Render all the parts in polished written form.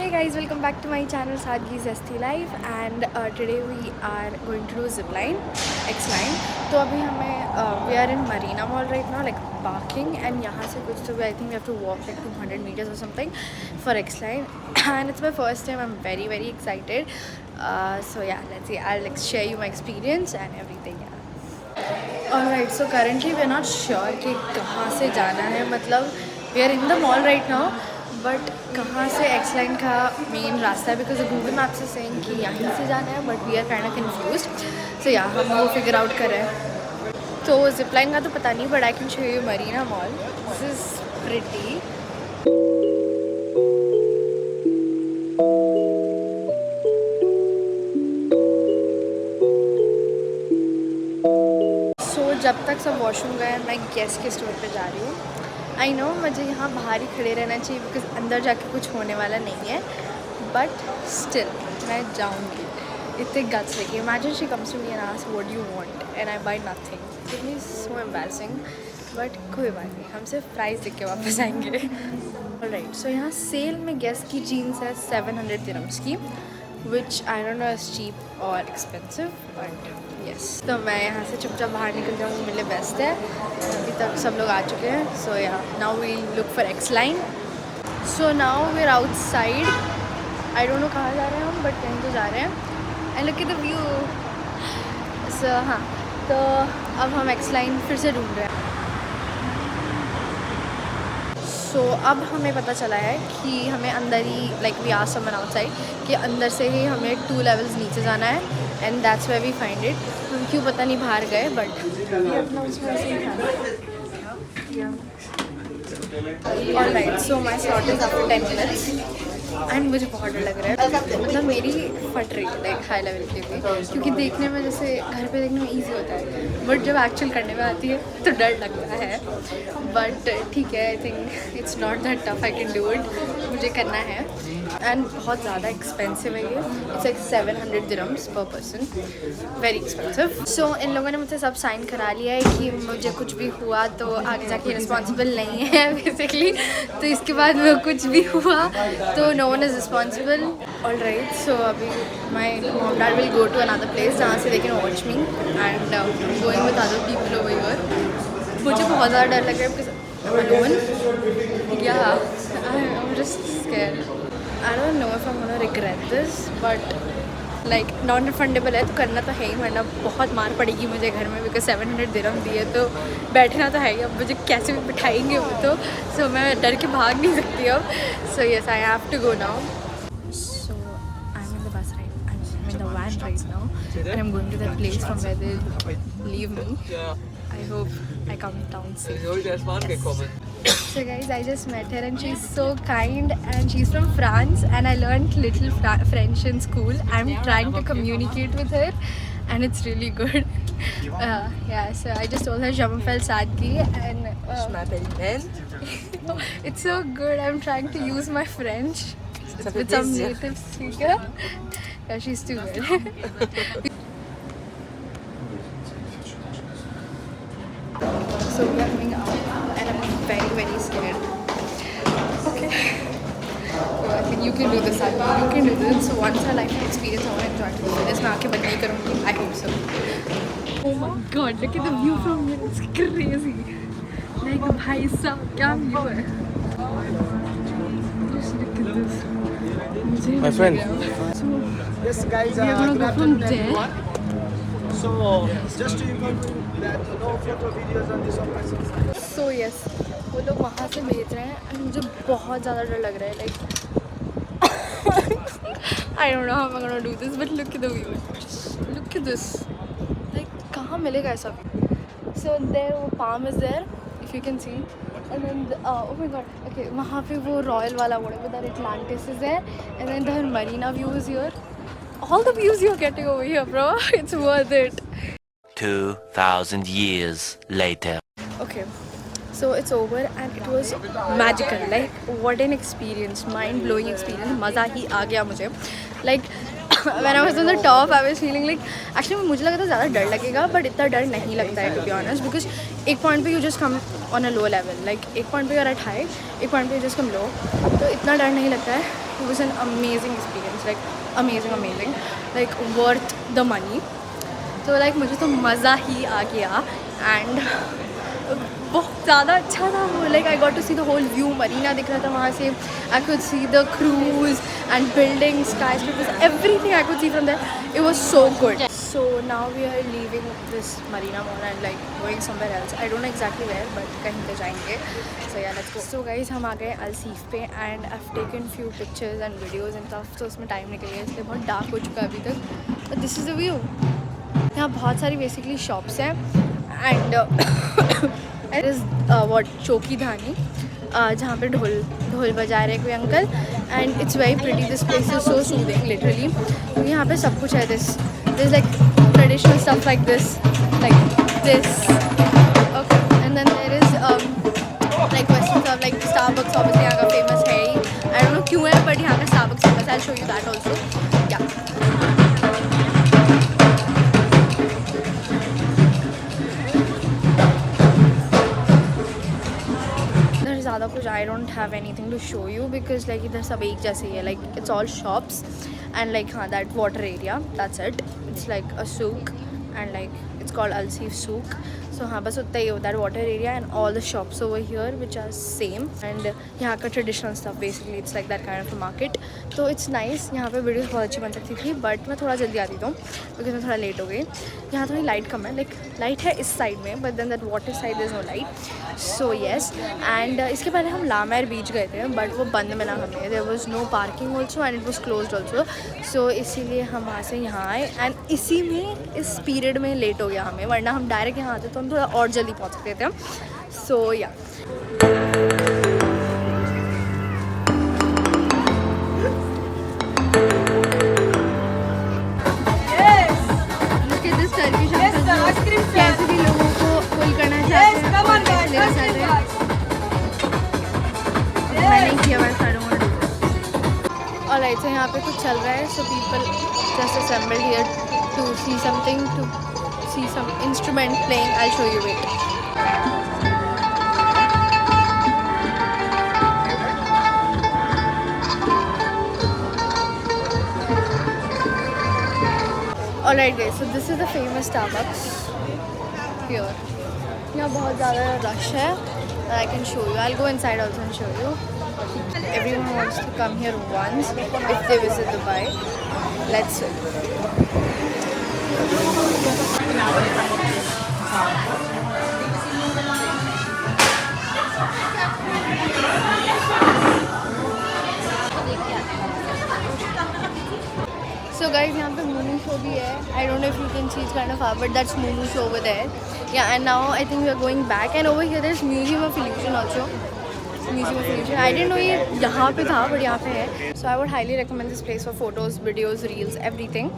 Hey guys, welcome back to my channel Sadgi's ST Life and today we are going to do zipline, X-line. तो अभी हमें we are in Marina Mall right now, like parking, and यहाँ से कुछ तो I think we have to walk like 200 meters or something for X-line and it's my first time. I'm very excited. So yeah, let's see. I'll like share you my experience and everything. Yeah. Alright, so currently we are not sure कि कहाँ से जाना है. मतलब we are in the mall right now. But कहाँ से एक्स लाइन का मेन रास्ता है बिकॉज गूगल मैप से सेइंग कि यहीं से जाना है but we are kind of confused. So या हम वो फिगर आउट कर रहे हैं. तो जिप लाइन का तो पता नहीं but I can show you Marina mall. This is pretty. So जब तक सब वॉशरूम गए मैं गेस के स्टोर पे जा रही हूँ. आई नो मुझे यहाँ बाहर ही खड़े रहना चाहिए बिकॉज अंदर जाके कुछ होने वाला नहीं है बट स्टिल मैं जाऊँगी. इतने गट्स लेके. Imagine she comes to me and asks what do you want and I buy nothing. It is so embarrassing but कोई बात नहीं, हम सिर्फ प्राइस देख के वापस आएंगे. ऑलराइट, सो यहाँ सेल में गेस की जीन्स है 700 दिरहम्स की which I don't know is cheap और एक्सपेंसिव बट यस. तो मैं यहाँ से चुपचाप बाहर निकल जाऊँगी, मेरे लिए बेस्ट है. अभी तक सब लोग आ चुके हैं. So yeah now we look for X line. So now we are outside. I don't know कहाँ जा रहे हैं हम बट कहीं तो जा रहे हैं. And look at the view. So हाँ, तो अब हम एक्स लाइन फिर से ढूंढ रहे हैं. सो अब हमें पता चला है कि हमें अंदर ही like we asked someone outside कि अंदर से ही हमें 2 लेवल्स नीचे जाना है and that's where we find it. हम क्यों पता नहीं बाहर गए but alright. So my slot is after 10 minutes and मुझे बहुत डर लग रहा है. मतलब मेरी फट रही है लाइक हाई लेवल के भी क्योंकि देखने में जैसे घर पे देखने में इजी होता है बट जब एक्चुअल करने में आती है तो डर लगता है. बट ठीक है, I think it's not that tough. I can do it. मुझे करना है एंड बहुत ज़्यादा एक्सपेंसिव है ये. It's like 700 dirhams per person. Very expensive. So इन लोगों ने मुझसे सब साइन करा लिया है कि मुझे कुछ भी हुआ तो आगे जाके रिस्पॉन्सिबल नहीं है बेसिकली. तो इसके बाद वो कुछ भी हुआ तो no one is responsible. Alright, so अभी my mom dad will go to another place जहाँ से they can watch me and going with other people over here. मुझे बहुत ज़्यादा डर लग रहा है बिकॉज अलोन. या I am just scared. I don't know if I'm gonna regret this, but like non refundable है तो करना तो है ही वरना बहुत मार पड़ेगी मुझे घर में बिकॉज 700 दिरहम दिए तो बैठना तो है ही. अब मुझे कैसे भी बिठाएंगे वो तो. सो मैं डर के भाग नहीं सकती अब. So yes I have to go now. So I am in the bus right. I am in the van right now and I am going to that place from where they leave me. I hope I come down safe. So guys, I just met her and she's so kind and she's from France and I learned little French in school. I'm trying to communicate with her and it's really good. Yeah, so I just told her je m'appelle Sadgi and Je m'appelle Ben. it's so good. I'm trying to use my French with some native speaker. Yeah, she's too good. So we are coming out and I'm very scared. Okay. So I think you can do this. You can do this. So once a lifetime experience, I want to enjoy it. इसमें आके बंद नहीं करूँगी. I hope so. Oh my God! Look at the view from here. It's crazy. Like भाई साहब क्या view है. Just look at this. My friend. So Yes, guys. we are gonna go from there. So, just to inform you that no photo videos on this occasion. So yes, वो लोग वहाँ से भेज रहे हैं and मुझे बहुत ज़्यादा डर लग रहा है. Like I don't know how I'm gonna do this, but look at the view. Just look at this. Like कहाँ मिलेगा ऐसा? So there वो palm is there, if you can see. And then oh my God, okay, वहाँ पे वो Royal वाला whatever that Atlantis is there, and then the Marina view is here. All the views you're getting over here, bro. It's worth it. 2,000 years later. Okay, so it's over and it was magical. Like what an experience, mind-blowing experience. मज़ा ही आ गया मुझे. Like when I was on the top, I was feeling like actually मुझे लगा था ज़्यादा डर लगेगा but इतना डर नहीं लगता है to be honest because एक point पे you just come on a low level, like एक पॉइंट पे यूर एट हाई, एक पॉइंट पे जस्ट कम लो, तो इतना डर नहीं लगता है. It was an amazing experience, like amazing, like worth the money. तो लाइक मुझे तो मज़ा ही आ गया एंड बहुत ज़्यादा अच्छा था वो. Like I got to see the whole view, Marina दिख रहा था वहाँ से. I could see the cruise and buildings, skyscrapers, everything I could see from there. It was so good. So now we are leaving this Marina Mall and like going somewhere else. I don't know exactly where, but कहीं पे जाएंगे. So yeah, let's go. So guys, हम आ गए अल्सीफ पे and I've taken few pictures and videos and stuff. तो उसमें time निकल गया, इसलिए बहुत डार्क हो चुका है अभी तक. But this is the view. यहाँ बहुत सारी बेसिकली शॉप्स हैं and it is what Chokhi Dhani, जहाँ पे ढोल बजा रहे कोई uncle. And it's very pretty, this place is so soothing literally. क्योंकि यहाँ पे सब कुछ है. This like traditional stuff like this okay. And then there is like western stuff like Starbucks, obviously यहाँ का फेमस है ही. आई डोंट नो क्यों है, बट यहाँ का स्टारबक्स फेमस है. I show you that also. या ज़्यादा कुछ I don't have anything to show you because like इधर सब एक जैसे ही है. Like it's all shops and like हाँ that water area, that's it. It's like a souk and like it's called Al Seef souk. So हाँ बस उतना ही होता है water area and all the shops over here which are same. And यहाँ का traditional stuff basically it's like that kind of a market. तो it's nice. यहाँ पे वीडियोस बहुत अच्छी बन सकती थी बट मैं थोड़ा जल्दी आती हूँ बिकॉज मैं थोड़ा लेट हो गई. यहाँ थोड़ी लाइट कम है, लाइक लाइट है इस साइड में but then that water side is no light. So yes. And इसके पहले हम लामेर बीच गए थे बट वो बंद मिला हमें. There was no parking also and it was closed also. So इसीलिए हम वहाँ से यहाँ आए एंड इसी में इस पीरियड में लेट हो गया हमें, वरना हम डायरेक्ट यहाँ आते तो हम थोड़ा और जल्दी पहुँच सकते थे. सो या कैसे भी लोगों को पुल करना चाहते हैं. मैं नहीं किया, मैं ऑलराइट. तो यहाँ पे कुछ चल रहा है. So people just assembled here to see something, to see some instrument playing. I show you it. Alright guys, so this is the famous Starbucks here. यहाँ बहुत ज़्यादा रश है. I can show you. I'll go inside also and show you. Everyone wants to come here once if they visit Dubai. Let's see. So guys, यहाँ पे momo show भी है. I don't know if you can see it's kind of far, but that's momo show over there. Yeah, and now I think we are going back. And over here there's Museum of Illusion also. Museum of Illusion. I didn't know ये यहाँ पे था, but यहाँ पे है. So I would highly recommend this place for photos, videos, reels, everything.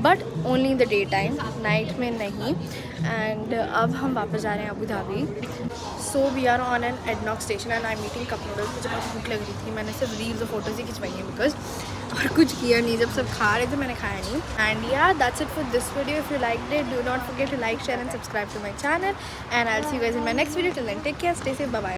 But only in the daytime, night में नहीं. And अब हम वापस जा रहे हैं Abu Dhabi. So we are on an ADNOC station and I'm eating cup noodles. मुझे बहुत भूख लग रही थी. मैंने सिर्फ रील्स और फोटोज़ ही खिंचवाई हैं बिकॉज और कुछ किया नहीं. जब सब खा रहे थे मैंने खाया नहीं. And yeah, that's it for this video. If you liked it, do not forget to like, share and subscribe to my channel. And I'll see you guys in my next video. Till then, take care, stay safe, bye bye.